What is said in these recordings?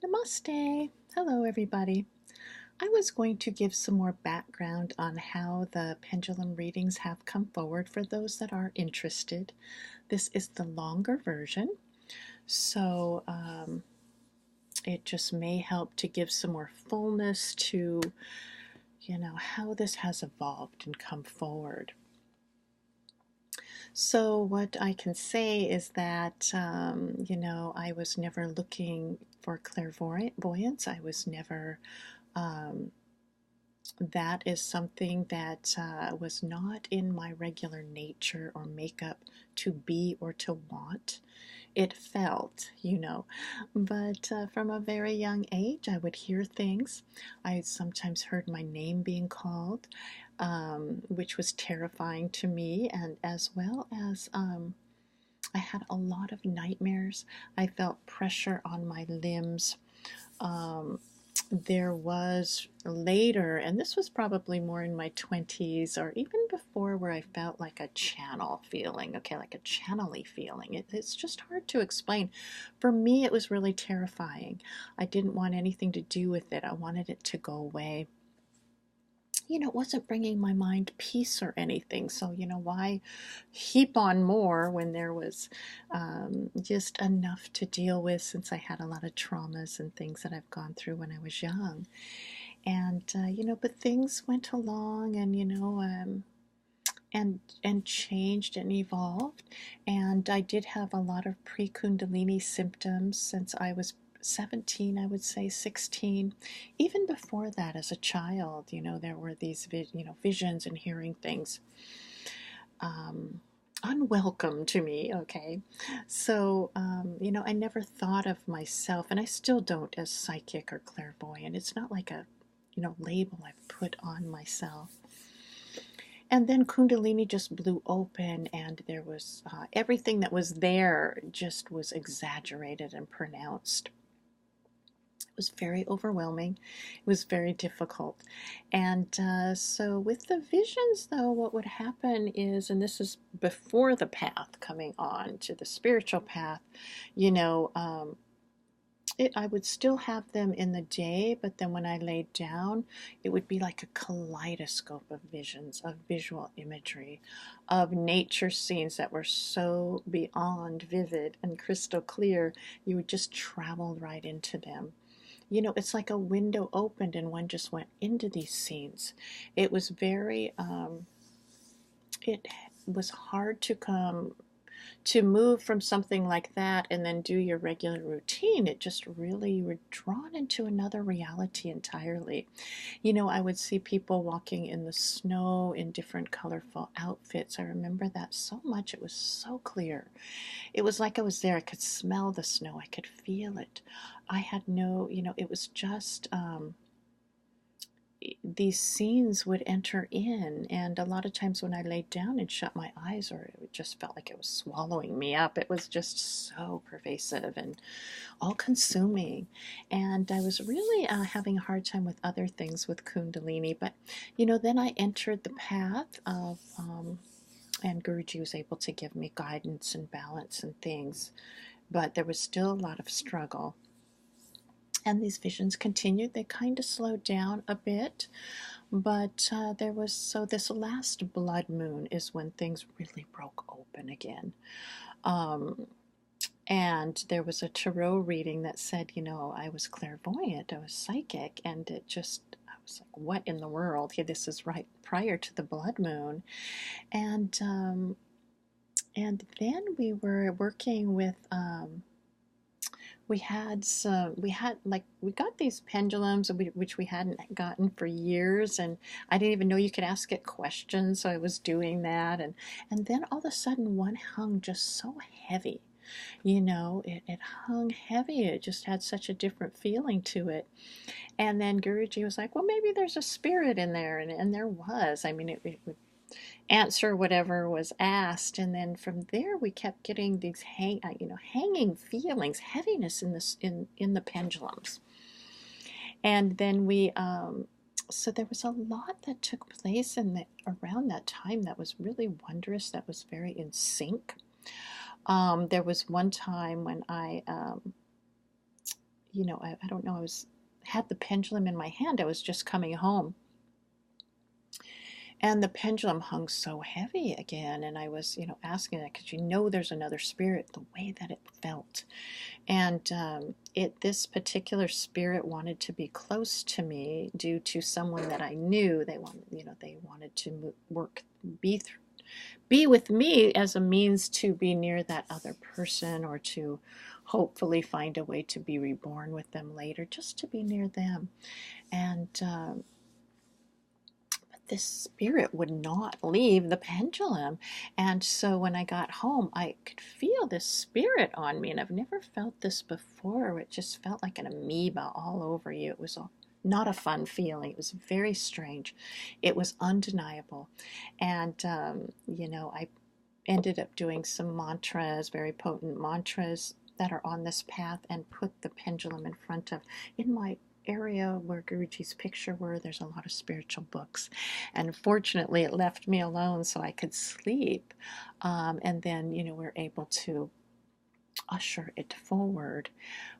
Namaste. Hello, everybody. I was going to give some more background on how the pendulum readings have come forward for those that are interested. This is the longer version, so it just may help to give some more fullness to, how this has evolved and come forward. So, what I can say is that, I was never looking for clairvoyance. I was never um, that is something that was not in my regular nature or makeup to be or to want. It felt, but from a very young age, I would hear things. I sometimes heard my name being called, which was terrifying to me, and as well as I had a lot of nightmares. I felt pressure on my limbs. Um, there was later, and this was probably more in my 20s or even before, where I felt like a channel feeling, okay, like a channely feeling. It's just hard to explain. For me, it was really terrifying. I didn't want anything to do with it, I wanted it to go away. It wasn't bringing my mind peace or anything. So, why heap on more when there was just enough to deal with, since I had a lot of traumas and things that I've gone through when I was young. And, but things went along and, and changed and evolved. And I did have a lot of pre-Kundalini symptoms since I was 17, I would say 16. Even before that, as a child, there were these visions and hearing things unwelcome to me. Okay, so I never thought of myself, and I still don't, as psychic or clairvoyant. It's not like a label I've put on myself. And then Kundalini just blew open, and there was everything that was there just was exaggerated and pronounced. It was very overwhelming. It was very difficult. And so, with the visions, though, what would happen is, and this is before the path coming on to the spiritual path, you know, um, I would still have them in the day, but then when I laid down, it would be like a kaleidoscope of visions, of visual imagery, of nature scenes that were so beyond vivid and crystal clear, you would just travel right into them. It's like a window opened and one just went into these scenes. It was very, it was hard to move from something like that and then do your regular routine. It just really, you were drawn into another reality entirely. I would see people walking in the snow in different colorful outfits. I remember that so much. It was so clear. It was like I was there. I could smell the snow. I could feel it. I had no, it was just these scenes would enter in, and a lot of times when I laid down and shut my eyes, or it just felt like it was swallowing me up. It was just so pervasive and all consuming, and I was really having a hard time with other things with Kundalini. But then I entered the path of and Guruji was able to give me guidance and balance and things, but there was still a lot of struggle. And these visions continued. They kind of slowed down a bit, but so this last blood moon is when things really broke open again. Um, and there was a tarot reading that said, I was clairvoyant, I was psychic, and I was like, what in the world? Yeah, this is right prior to the blood moon. And then we were working with we got these pendulums which we hadn't gotten for years, and I didn't even know you could ask it questions, so I was doing that, and then all of a sudden one hung just so heavy. It hung heavy. It just had such a different feeling to it. And then Guruji was like, well, maybe there's a spirit in there, and there was. I mean, it would answer whatever was asked, and then from there we kept getting these hanging feelings, heaviness in the pendulums. And then so there was a lot that took place around that time that was really wondrous, that was very in sync. There was one time when I don't know, had the pendulum in my hand. I was just coming home, and the pendulum hung so heavy again, and I was, asking it because there's another spirit, the way that it felt. And this particular spirit wanted to be close to me due to someone that I knew. They wanted to work, be be with me as a means to be near that other person, or to hopefully find a way to be reborn with them later, just to be near them. And this spirit would not leave the pendulum. And so when I got home, I could feel this spirit on me, and I've never felt this before. It just felt like an amoeba all over you. It was not a fun feeling. It was very strange. It was undeniable. And, I ended up doing some mantras, very potent mantras that are on this path, and put the pendulum in front of, in my area where Guruji's picture were, there's a lot of spiritual books. And fortunately, it left me alone so I could sleep. And then, we're able to usher it forward.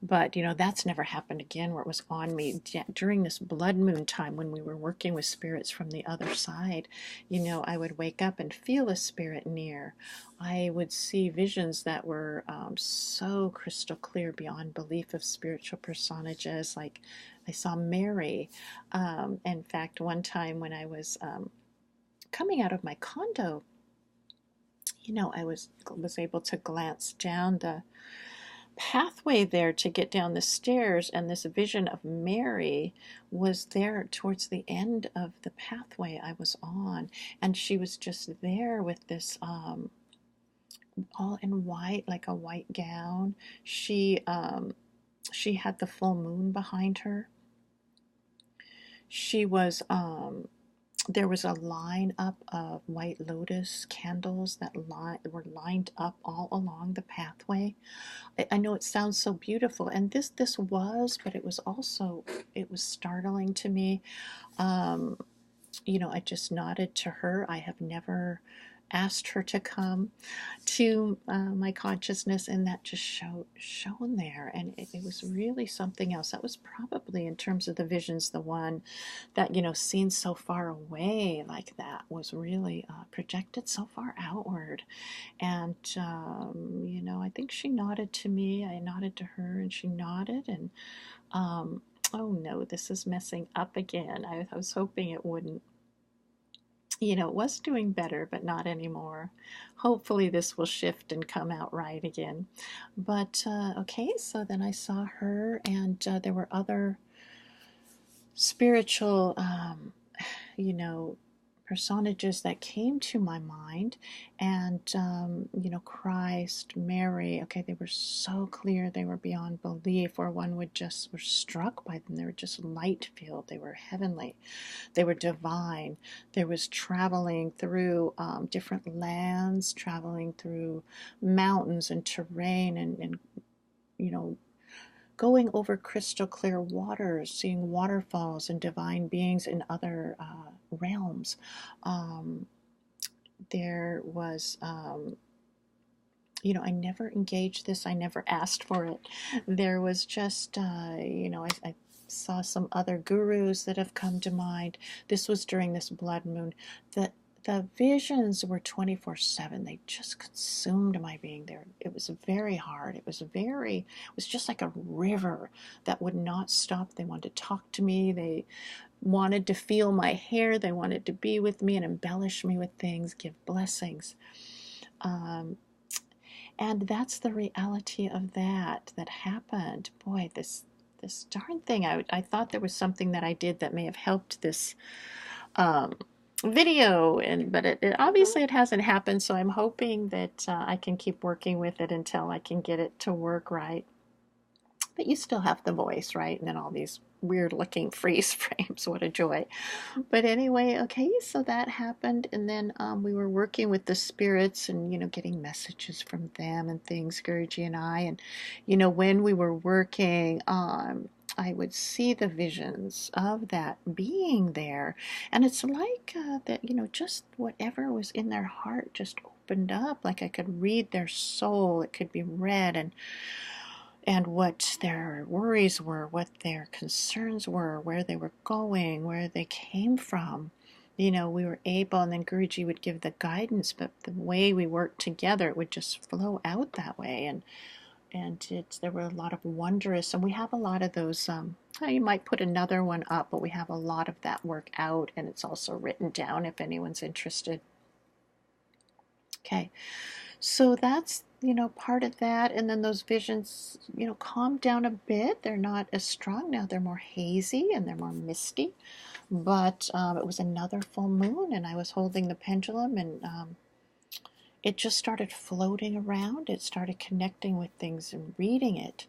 But, that's never happened again, where it was on me during this blood moon time when we were working with spirits from the other side. I would wake up and feel a spirit near. I would see visions that were so crystal clear beyond belief of spiritual personages. Like I saw Mary. In fact, one time when I was coming out of my condo, I was able to glance down the pathway there to get down the stairs, and this vision of Mary was there towards the end of the pathway I was on, and she was just there with this all in white, like a white gown. She had the full moon behind her. She was there was a line up of white lotus candles that were lined up all along the pathway. I know it sounds so beautiful, and this was, but it was also, it was startling to me. Um, I just nodded to her. I have never asked her to come to my consciousness, and that just shown there, and it was really something else. That was probably, in terms of the visions, the one that, seen so far away like that, was really projected so far outward. And I think she nodded to me, I nodded to her, and she nodded. And oh no, this is messing up again. I was hoping it wouldn't. It was doing better, but not anymore. Hopefully this will shift and come out right again. But okay, so then I saw her, and there were other spiritual, you know, personages that came to my mind. And Christ, Mary, okay, they were so clear, they were beyond belief, or one would just, were struck by them. They were just light filled, they were heavenly, they were divine. There was traveling through different lands, traveling through mountains and terrain, and you know going over crystal clear waters, seeing waterfalls and divine beings in other realms. There was, I never engaged this, I never asked for it. There was just, I saw some other gurus that have come to mind. This was during this blood moon. The visions were 24/7. They just consumed my being there. It was very hard. It was just like a river that would not stop. They wanted to talk to me. They wanted to feel my hair. They wanted to be with me and embellish me with things, give blessings. And that's the reality of that happened. Boy, this darn thing. I thought there was something that I did that may have helped this um, video, but it obviously it hasn't happened. So I'm hoping that I can keep working with it until I can get it to work right. But you still have the voice, right? And then all these weird looking freeze frames. What a joy. But anyway, okay, so that happened. And then we were working with the spirits, and, getting messages from them and things, Guruji and I. And, when we were working, I would see the visions of that being there. And it's like that, just whatever was in their heart just opened up. Like I could read their soul. It could be read. and what their worries were, what their concerns were, where they were going, where they came from. We were able, and then Guruji would give the guidance, but the way we worked together, it would just flow out that way. And there were a lot of wondrous, and we have a lot of those. You might put another one up, but we have a lot of that work out, and it's also written down if anyone's interested. Okay, so that's part of that, and then those visions calmed down a bit. They're not as strong now. They're more hazy and they're more misty. But it was another full moon, and I was holding the pendulum, and it just started floating around. It started connecting with things and reading it,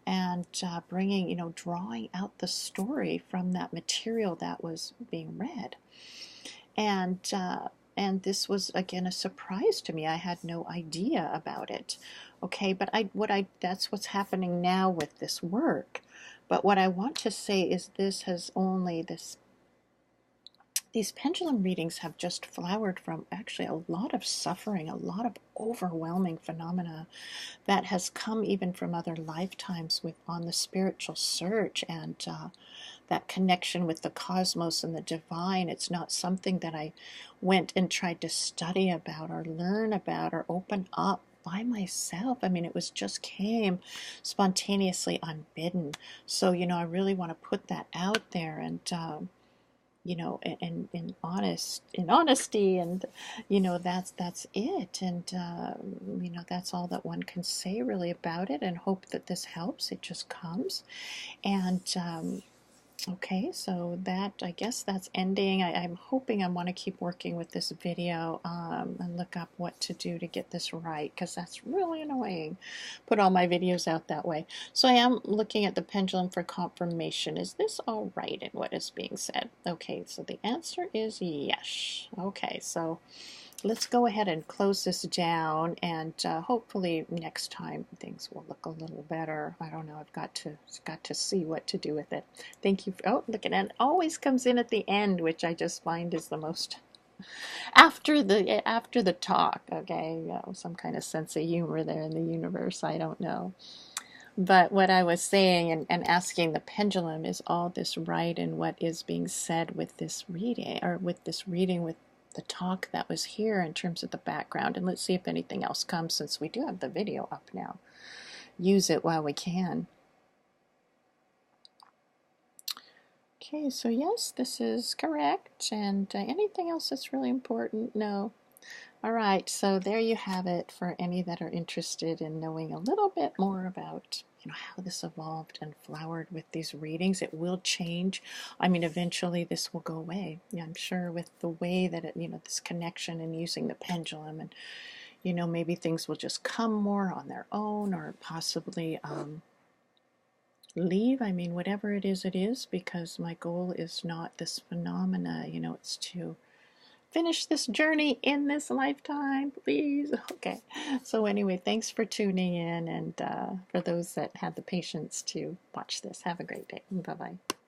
and bringing, drawing out the story from that material that was being read. And and this was again a surprise to me. I had no idea about it. Okay, but that's what's happening now with this work. But what I want to say is these pendulum readings have just flowered from actually a lot of suffering, a lot of overwhelming phenomena that has come even from other lifetimes on the spiritual search, and that connection with the cosmos and the divine. It's not something that I went and tried to study about or learn about or open up by myself. I mean, it was just came spontaneously unbidden. So, I really want to put that out there, and in honesty, and that's it, and that's all that one can say really about it, and hope that this helps. It just comes, and okay, so I guess that's ending. I'm hoping I want to keep working with this video, and look up what to do to get this right, because that's really annoying. Put all my videos out that way. So I am looking at the pendulum for confirmation. Is this all right in what is being said? Okay, so the answer is yes. Okay, so let's go ahead and close this down, and hopefully next time things will look a little better. I don't know. I've got to see what to do with it. Thank you. Oh, look at that. It always comes in at the end, which I just find is the most after the talk. Okay, some kind of sense of humor there in the universe. I don't know. But what I was saying, and asking the pendulum, is all this right in what is being said with this reading, with the talk that was here in terms of the background. And let's see if anything else comes, since we do have the video up now. Use it while we can. Okay, so yes, this is correct. And anything else that's really important? No. All right, so there you have it for any that are interested in knowing a little bit more about how this evolved and flowered with these readings. It will change. I mean, eventually this will go away. Yeah, I'm sure, with the way that this connection and using the pendulum, and maybe things will just come more on their own, or possibly leave. I mean, whatever it is, because my goal is not this phenomena. It's to finish this journey in this lifetime, please. Okay. So anyway, thanks for tuning in, and for those that had the patience to watch this, have a great day. Bye-bye.